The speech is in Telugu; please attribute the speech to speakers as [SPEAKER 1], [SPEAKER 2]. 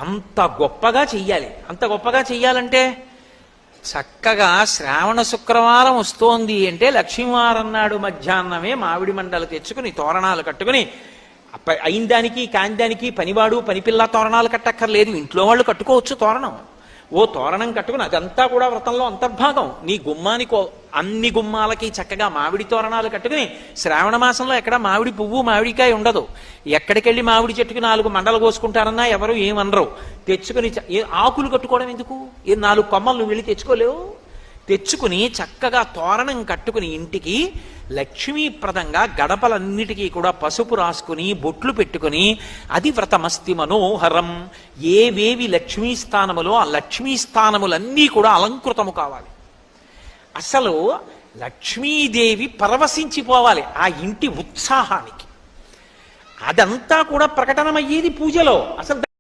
[SPEAKER 1] అంత గొప్పగా చెయ్యాలి. అంత గొప్పగా చెయ్యాలంటే చక్కగా శ్రావణ శుక్రవారం వస్తోంది అంటే లక్ష్మీవారం నాడు మధ్యాహ్నమే మామిడి మండలు తెచ్చుకుని తోరణాలు కట్టుకుని అయిన దానికి కాని దానికి పనివాడు పనిపిల్ల తోరణాలు కట్టక్కర్లేదు, ఇంట్లో వాళ్ళు కట్టుకోవచ్చు తోరణం. ఓ తోరణం కట్టుకుని అదంతా కూడా వ్రతంలో అంతర్భాగం. నీ గుమ్మానికి అన్ని గుమ్మాలకి చక్కగా మామిడి తోరణాలు కట్టుకుని శ్రావణ మాసంలో ఎక్కడ మామిడి పువ్వు మామిడికాయ ఉండదు. ఎక్కడికెళ్ళి మామిడి చెట్టుకు 4 మండలు కోసుకుంటారన్నా ఎవరు ఏమనరు. తెచ్చుకుని ఆకులు కట్టుకోవడం ఎందుకు? 4 కొమ్మలు నువ్వు వెళ్ళి తెచ్చుకోలేవు. తెచ్చుకుని చక్కగా తోరణం కట్టుకుని ఇంటికి లక్ష్మీప్రదంగా గడపలన్నిటికీ కూడా పసుపు రాసుకుని బొట్లు పెట్టుకుని అది వ్రతమస్తి మనోహరం. ఏవేవి లక్ష్మీ స్థానములో ఆ లక్ష్మీ స్థానములన్నీ కూడా అలంకృతము కావాలి. అసలు లక్ష్మీదేవి పరవశించిపోవాలి ఆ ఇంటి ఉత్సాహానికి. అదంతా కూడా ప్రకటనమయ్యేది పూజలో. అసలు